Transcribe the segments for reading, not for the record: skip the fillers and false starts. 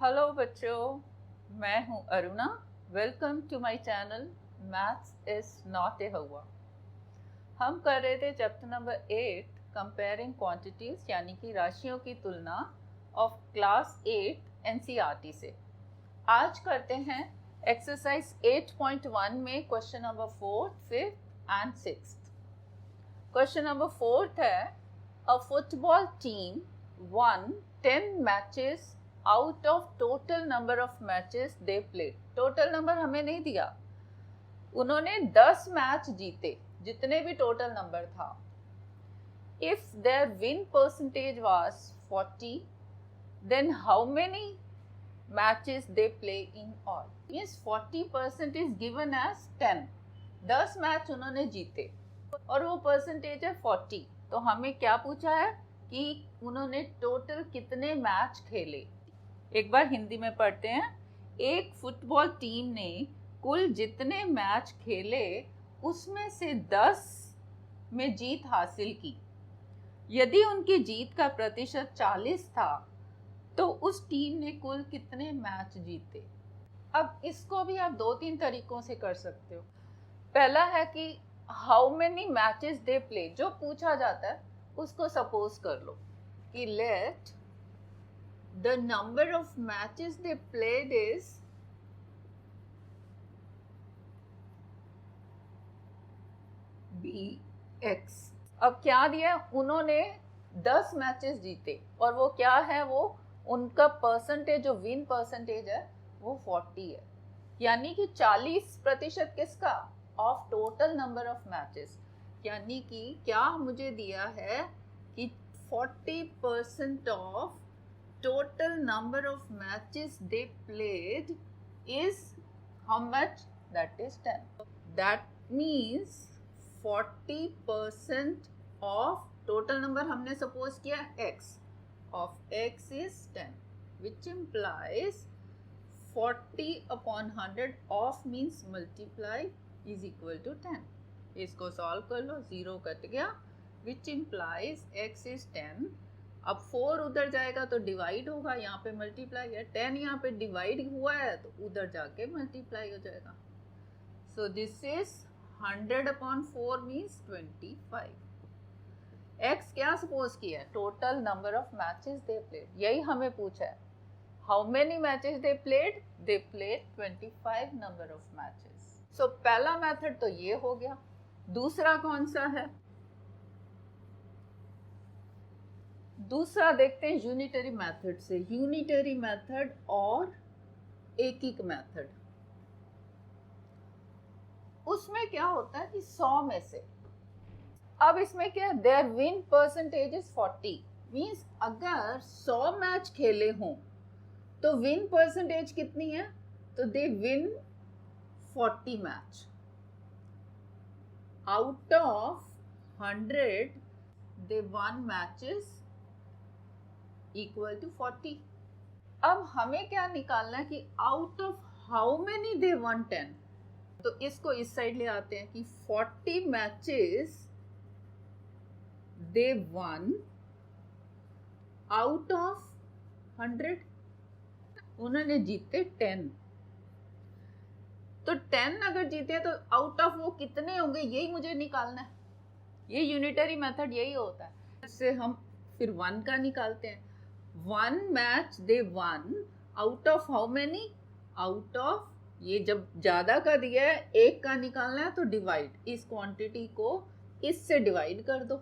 Hello बच्चों, मैं हूं Aruna. Welcome to my channel maths is not a हुआ। हम कर रहे थे चैप्टर नंबर 8 कंपेयरिंग क्वांटिटीज यानी कि राशियों की तुलना ऑफ क्लास 8 एनसीईआरटी से। आज करते हैं एक्सरसाइज 8.1 में question number 4, 5th and 6th। क्वेश्चन नंबर 4 है a football team won 10 matches out of total number of matches they played. Total number हमें नहीं दिया, उन्होंने 10 मैच जीते, जितने भी टोटल नंबर था। If their win percentage was 40, then how many matches they play in all. Means 40% is given as 10। 10 match उन्होंने जीते और वो परसेंटेज है 40। तो हमें क्या पूछा है कि उन्होंने टोटल कितने मैच खेले। एक बार हिंदी में पढ़ते हैं। एक फुटबॉल टीम ने कुल जितने मैच खेले उसमें से 10 में जीत हासिल की। यदि उनकी जीत का प्रतिशत 40 था तो उस टीम ने कुल कितने मैच जीते। अब इसको भी आप 2-3 तरीकों से कर सकते हो। पहला है कि how many matches they play. जो पूछा जाता है उसको सपोज कर लो कि late the number of matches they played is bx। अब क्या दिया, उन्होंने 10 मैचेस जीते और वो क्या है, वो उनका परसेंटेज जो विन परसेंटेज है वो 40 है। यानी कि 40% किसका, of total number of matches. यानी कि क्या मुझे दिया है कि 40% of total number of matches they played is how much? That is 10. That means 40% of total number हमने suppose किया x of x is 10, which implies 40 upon 100 of means multiply is equal to 10. इसको solve कर लो, 0 cut गया, which implies x is 10। अब 4 उधर जाएगा तो divide होगा, यहाँ पे मल्टीप्लाई है। 10 यहाँ पे डिवाइड हुआ है तो उधर जाके मल्टीप्लाई हो जाएगा। So this is 100 upon 4 means 25। x क्या सपोज किया है, total number of matches they played. यही हमें पूछा है, how many matches they played, 25 number of matches. So पहला मेथड तो ये हो गया। दूसरा कौन सा है, दूसरा देखते हैं यूनिटरी मेथड से। यूनिटरी मेथड और एकिक मेथड, उसमें क्या होता है कि 100 में से, अब इसमें क्या है, their win percentage is 40। Means अगर 100 मैच खेले हों तो विन परसेंटेज कितनी है, तो they win 40 match. Out of 100 they won matches equal to 40। अब हमें क्या निकालना है कि out of how many they won 10। तो इसको इस साइड ले आते हैं कि 40 matches they one out of 100, उन्होंने जीते 10। तो 10 अगर जीते तो आउट ऑफ वो कितने होंगे, यही मुझे निकालना है। ये यूनिटरी मेथड यही होता है। इससे हम फिर 1 का निकालते हैं। 1 match they one out of how many, out of, ये जब ज्यादा का दिया है, एक का निकालना है तो डिवाइड, इस क्वांटिटी को इससे डिवाइड कर दो,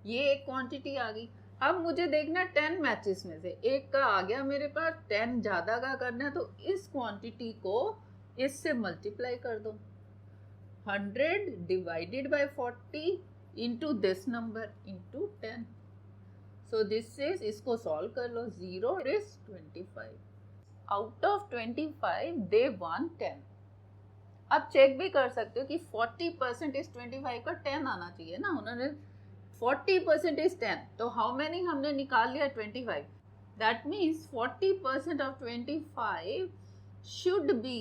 ये एक क्वांटिटी आ गई। अब मुझे देखना 10 मैचेस में से एक का आ गया मेरे पास, 10 ज्यादा का करना है तो इस क्वांटिटी को इससे मल्टीप्लाई कर दो। 100 divided by 40 into this number into 10। So this is, इसको सॉल्व कर लो, 0 is 25। Out of 25 they won 10। अब चेक भी कर सकते हो कि 40% इज 25 का 10 आना चाहिए ना। उन्होंने 40% इज 10, तो हाउ मेनी हमने निकाल लिया, 25। That means 40% of 25 should be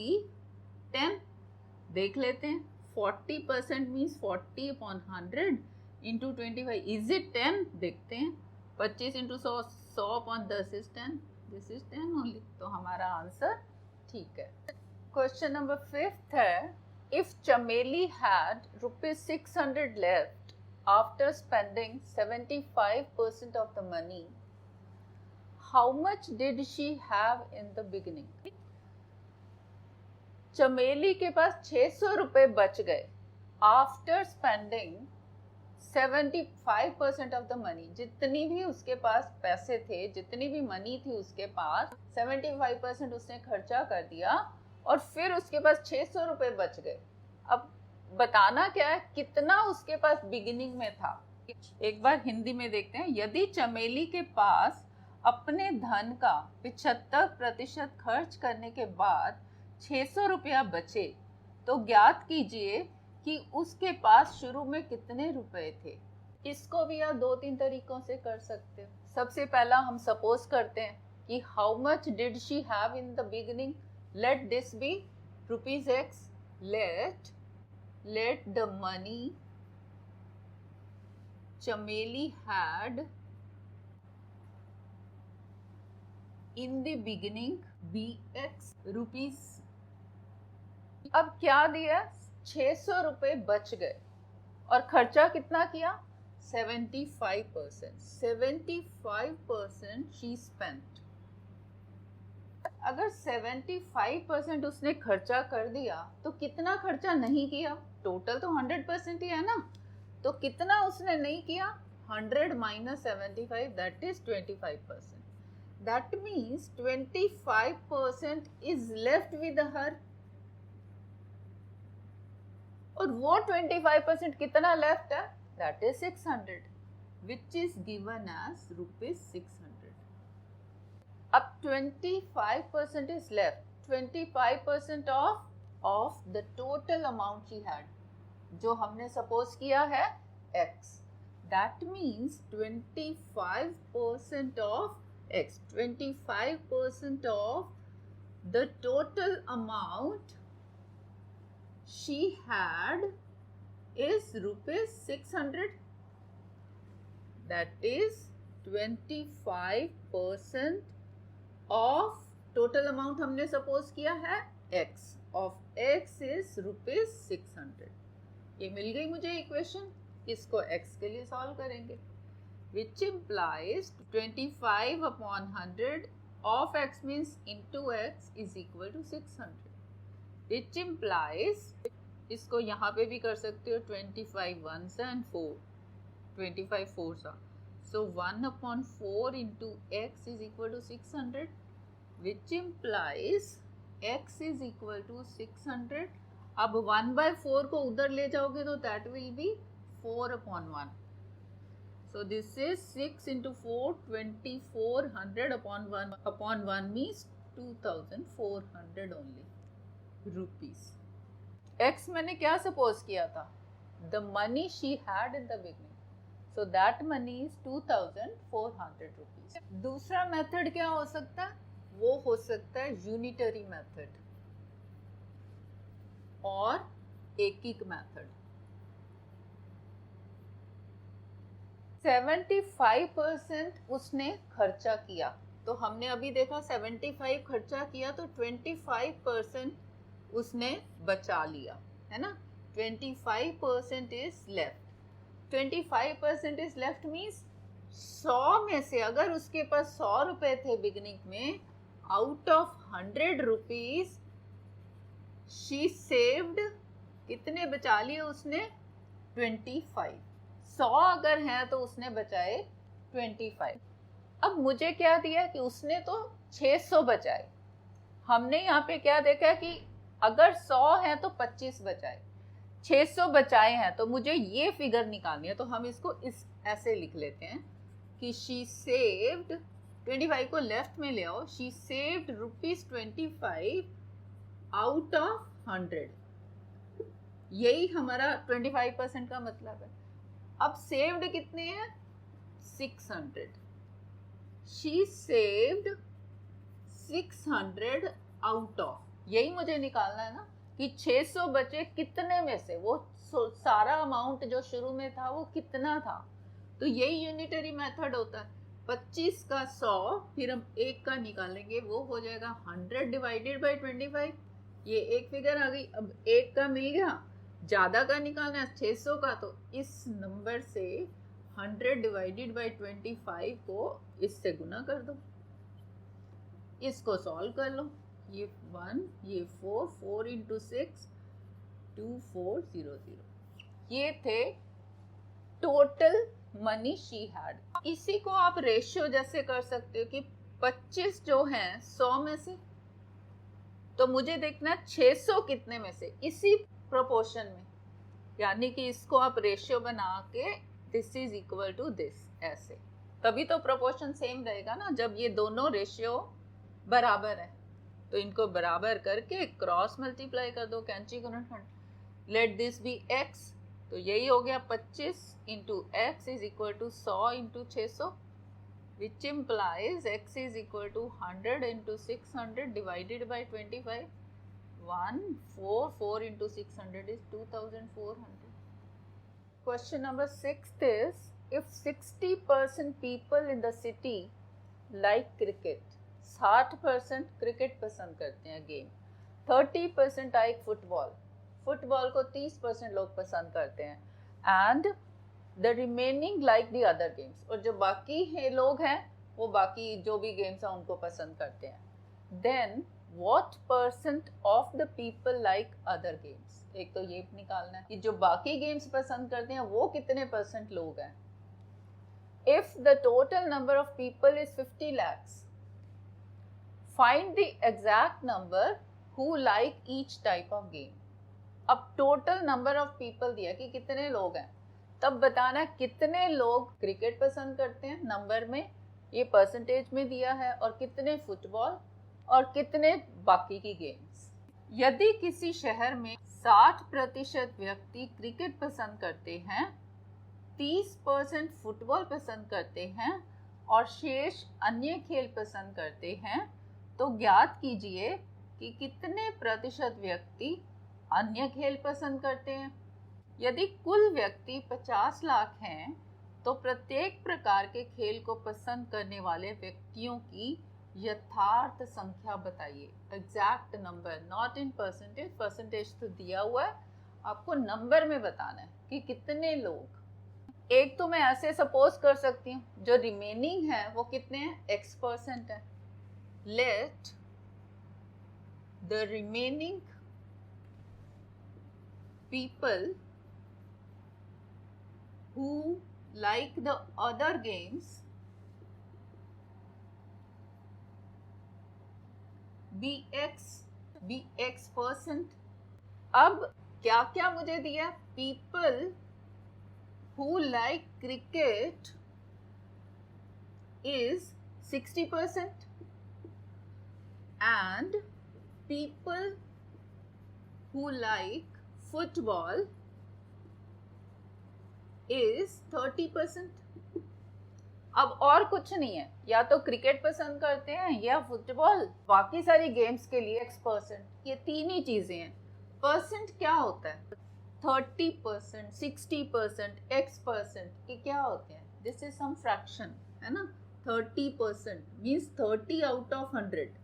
10। देख लेते हैं, 40% means 40 upon 100 into 25 is it 10। देखते हैं, 25 into 100, 100 upon 10 is 10। This is 10 only, तो हमारा आंसर ठीक है। क्वेश्चन नंबर 5 है, इफ चमेली had ₹600 left after spending 75% of the money, how much did she have in the beginning? चमेली के पास 600 रुपए बच गए after spending 75% of the money. जितनी भी उसके पास पैसे थे, जितनी भी मनी थी उसके पास, 75% उसने खर्चा कर दिया और फिर उसके पास 600 रुपए बच गए। अब बताना क्या है, कितना उसके पास बिगिनिंग में था। एक बार हिंदी में देखते हैं। यदि चमेली के पास अपने धन का 75% खर्च करने के बाद 600 रुपया बचे, तो ज्ञात कीजिए कि उसके पास शुरू में कितने रुपए थे। इसको भी आप 2-3 तरीकों से कर सकते हो। सबसे पहला हम सपोज करते हैं कि how much did she have in the beginning, let this be ₹X, let the money Chameli had in the beginning be X rupees। अब क्या दिया, 600 रुपए बच गए और खर्चा कितना किया, 75%। 75% शी स्पेंट। अगर 75% उसने खर्चा कर दिया तो कितना खर्चा नहीं किया, टोटल तो 100% ही है ना, तो कितना उसने नहीं किया, 100 - 75, that is 25%। That means 25% is left with her, और वो 25% कितना लेफ्ट है, that is 600, which is given as ₹600। अब 25% is left, 25% of the total amount she had, जो हमने सपोज किया है X। That means 25% of X, 25% of the total amount she had is ₹600, that is 25% of total amount हमने suppose किया है X, of X is ₹600। ये मिल गई मुझे इक्वेशन। इसको X के लिए सॉल्व करेंगे, which implies 25/100 of X means into X is equal to 600, which implies, इसको यहाँ पे भी कर सकते हो, 25 ones and 4, 25 fours are, so 1/4 into X is equal to 600, which implies X is equal to 600। अब 1/4 को उधर ले जाओगे तो that will be 4/1, so this is 6 into 4, 2400 upon 1 means 2400 only rupees। X मैंने क्या सपोज किया था, the money she had in the beginning, so that money is 2400 rupees। दूसरा मेथड क्या हो सकता है, वो हो सकता है यूनिटरी मेथड और एकिक मेथड। 75% उसने खर्चा किया, तो हमने अभी देखा 75 खर्चा किया तो 25% उसने बचा लिया, है ना। 25% is left. 25% is left means 100 में से अगर उसके पास 100 रुपए थे बिगिनिंग में, out of 100 rupees she saved, कितने बचा लिए उसने, 25। 100 अगर है तो उसने बचाए 25। अब मुझे क्या दिया कि उसने तो 600 बचाए। हमने यहाँ पे क्या देखा कि अगर 100 है तो 25 बचाए, 600 बचाए हैं, तो मुझे ये फिगर निकालनी है। तो हम इसको इस ऐसे लिख लेते हैं कि शी सेव्ड, 25 को लेफ्ट में ले आओ, शी सेव्ड ₹25 आउट ऑफ 100। यही हमारा 25% का मतलब है। अब सेव्ड कितने हैं, 600। शी सेव्ड 600 आउट ऑफ, यही मुझे निकालना है ना कि 600 बचे कितने में से, वो सारा अमाउंट जो शुरू में था वो कितना था। तो यही यूनिटरी मेथड होता है। 25 का 100, फिर हम 1 का निकालेंगे, वो हो जाएगा 100 डिवाइडेड बाई 25। ये एक फिगर आ गई। अब 1 का मिल गया, ज़्यादा का निकालना है 600 का, तो इस नंबर से 100 डिवाइडेड बाई 25 को इससे गुना कर दो, इसको सॉल्व कर लो। ये 1, ये 4, 4 इंटू 6 2400। ये थे टोटल मनी शी हैड। इसी को आप रेशियो जैसे कर सकते हो कि 25 जो है 100 में से, तो मुझे देखना 600 कितने में से, इसी प्रोपोर्शन में, यानी कि इसको आप रेशियो बना के this is equal to this, ऐसे, तभी तो प्रोपोर्शन सेम रहेगा ना, जब ये दोनों रेशियो बराबर है। तो इनको बराबर करके क्रॉस मल्टीप्लाई कर दो, कैंची गुणनखंड। लेट दिस बी x, तो यही हो गया 25 into x is equal to 100 into 600, which implies x is equal to 100 into 600 divided by 25। 144 into 600 is 2400। Question number 6 is, if 60% people in the city like cricket, 60% cricket पसंद करते हैं game, 30% like football, football को 30% लोग पसंद करते हैं, and the remaining like the other games, और जो बाकी है लोग हैं वो बाकी जो भी गेम्स हैं उनको पसंद करते हैं, then what percent of the people like other games। एक तो ये निकालना है कि जो बाकी गेम्स पसंद करते हैं वो कितने परसेंट लोग हैं। If the total number of people is 50 lakhs, find the exact number who like each type of game। अब टोटल नंबर ऑफ पीपल दिया कि कितने लोग हैं, तब बताना कितने लोग क्रिकेट पसंद करते हैं, नंबर में ये परसेंटेज में दिया है, और कितने फुटबॉल और कितने बाकी की गेम्स। यदि किसी शहर में 60% व्यक्ति क्रिकेट पसंद करते हैं, 30% फुटबॉल पसंद करते हैं और शेष अन्य खेल पसंद करते हैं, तो ज्ञात कीजिए कि कितने प्रतिशत व्यक्ति अन्य खेल पसंद करते हैं। यदि कुल व्यक्ति 50 लाख हैं, तो प्रत्येक प्रकार के खेल को पसंद करने वाले व्यक्तियों की यथार्थ संख्या बताइए। Exact number, not in percentage, percentage तो दिया हुआ है, आपको नंबर में बताना है कि कितने लोग। एक तो मैं ऐसे सपोज कर सकती हूँ, जो रिमेनिंग है वो कितने हैं, x% है। Let the remaining people who like the other games be x%। अब क्या क्या मुझे दिया, people who like cricket is 60% and people who like football is 30%। अब और कुछ नहीं है, या तो क्रिकेट पसंद करते हैं या फुटबॉल, बाकी सारी गेम्स के लिए x%। ये तीन ही चीजें हैं। परसेंट क्या होता है, 30%, 60%, x%, ये क्या होते हैं, दिस इज सम फ्रैक्शन है ना। 30% means 30 out of 100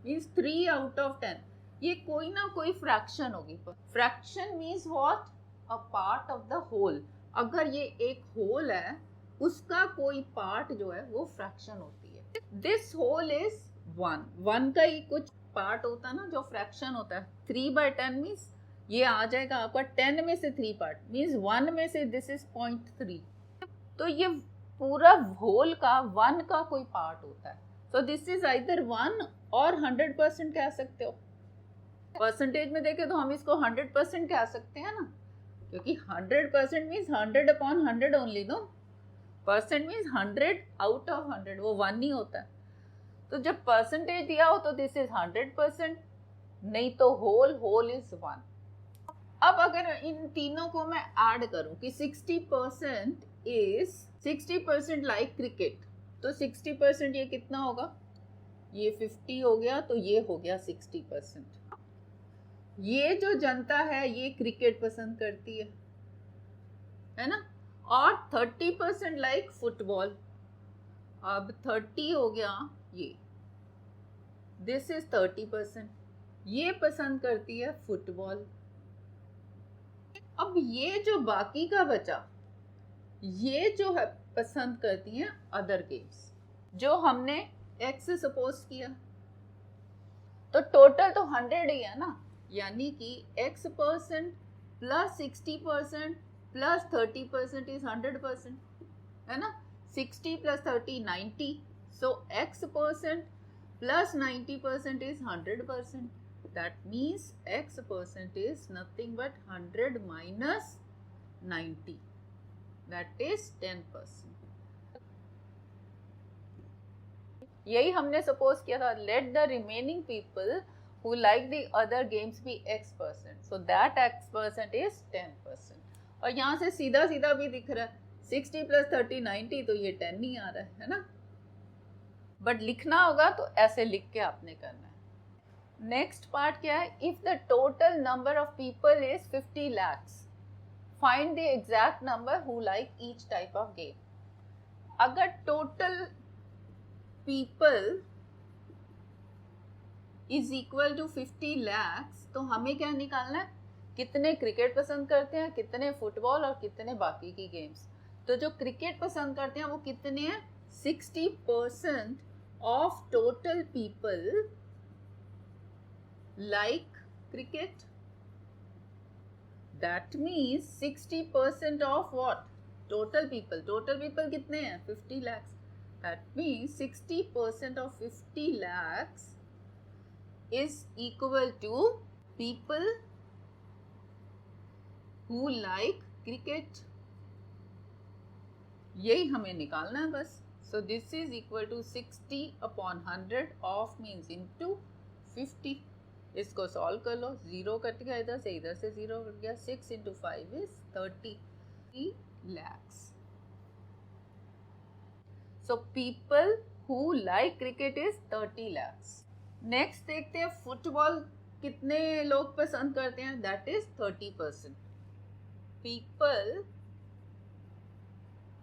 means 3 out of 10, ये कोई ना कोई फ्रैक्शन होगी। Fraction means what, a part of the whole. अगर ये एक होल है, उसका कोई पार्ट जो है वो फ्रैक्शन होती है। दिस होल इज 1 का ही कुछ पार्ट होता है ना जो फ्रैक्शन होता है। 3/10 मीन्स ये आ जाएगा आपका 10 में से 3 पार्ट, मीन्स 1 में से दिस इज 0.3, तो ये पूरा होल का 1 का कोई पार्ट होता है। सो दिस इज आइदर 1 और 100% कह सकते हो। परसेंटेज में देखें तो हम इसको 100% कह सकते हैं ना, क्योंकि 100% means 100/100 only, no. Percent means 100 out of 100, वो 1 नहीं होता है। तो जब परसेंटेज दिया हो तो दिस इज 100%, नहीं तो होल इज 1। अब अगर इन तीनों को मैं ऐड करूं कि 60% लाइक क्रिकेट, तो 60% ये कितना होगा, ये 50 हो गया, तो ये हो गया 60%। ये जो जनता है ये क्रिकेट पसंद करती है ना, और 30% लाइक फुटबॉल, अब 30 हो गया ये, दिस इज 30%। ये पसंद करती है फुटबॉल। अब ये जो बाकी का बचा, ये जो है पसंद करती हैं अदर गेम्स, जो हमने x से सपोज किया। तो टोटल तो 100 ही है ना, यानी कि x% प्लस 60% प्लस 30% इज 100%, है ना। 60 plus 30 90, so x% plus 90% is 100%. That means x% is nothing but 100 minus 90. That is 10%. यही हमने सपोज किया था, let the remaining people who like the other games be x%. So that x% is 10%. और यहाँ से सीधा सीधा भी दिख रहा है 60 plus 30 90, तो ये 10 नहीं आ रहा है ना। बट लिखना होगा तो ऐसे लिख के आपने करना है। नेक्स्ट पार्ट क्या है, if the total number of people is 50 lakhs, find the exact number who like each type of game. अगर total people is equal to 50 lakhs, तो हमें क्या निकालना है, कितने क्रिकेट पसंद करते हैं, कितने फुटबॉल और कितने बाकी की गेम्स। तो जो क्रिकेट पसंद करते हैं वो कितने हैं, 60% of total people like cricket. That means 60% of what, total people. Total people कितने हैं, 50 lakhs. That means 60% of 50 lakhs is equal to people who like cricket. यही हमें निकालना है बस। So this is equal to 60 upon 100 of means into 50. इसको solve कर लो, 0 cut गया इधर से 0 कट गया, 6 into 5 is 30 lakhs. So people who like cricket is 30 lakhs. Next देखते हैं फुटबॉल कितने लोग पसंद करते हैं, that is 30%. People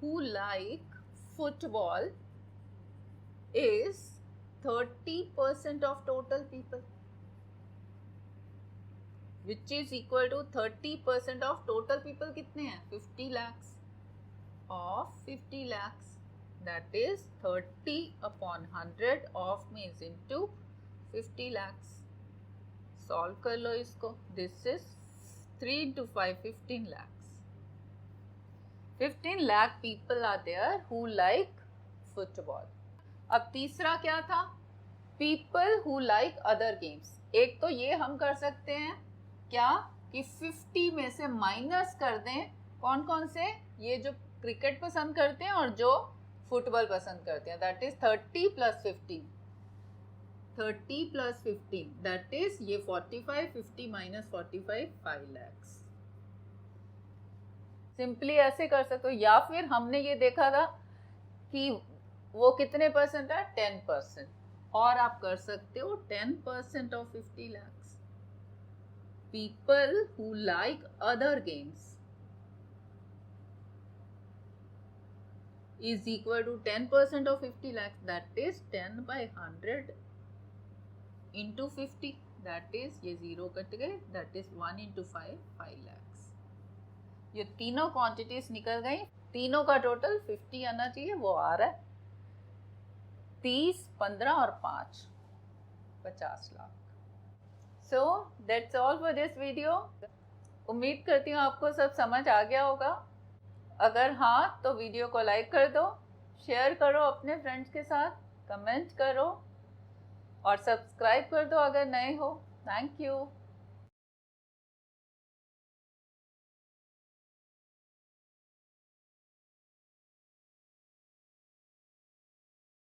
who like football is 30% of total people, which is equal to 30% of total people कितने हैं, 50 lakhs of 50 lakhs, that is 30 upon 100 of means into 50 lakhs. Solve कर लो इसको, this is 3 into 5 15 lakhs. 15 lakh people are there who like football. अब तीसरा क्या था, people who like other games. एक तो ये हम कर सकते हैं क्या कि 50 में से माइनस कर दें कौन कौन से, ये जो क्रिकेट पसंद करते हैं और जो फुटबॉल पसंद करते हैं, that is 30 plus 15, 30 plus 15 that is ये 45, 50 माइनस 45 5 lakhs. सिंपली ऐसे कर सकते हो, या फिर हमने ये देखा था कि वो कितने परसेंट है, 10%, और आप कर सकते हो 10% of 50 lakhs. People who like other games is equal to 10% of 50 lakhs, that is 10 by 100 into 50, that is ये 0 कट गए, that is 1 into 5 5 lakhs. ये तीनों क्वांटिटीज निकल गई, तीनों का टोटल 50 आना चाहिए, वो आ रहा है 30, 15 और 5 50 lakh. So that's all for this video. उम्मीद करती हूँ आपको सब समझ आ गया होगा. अगर हाँ तो वीडियो को लाइक कर दो, शेयर करो अपने फ्रेंड्स के साथ, कमेंट करो और सब्सक्राइब कर दो अगर नए हो. Thank you.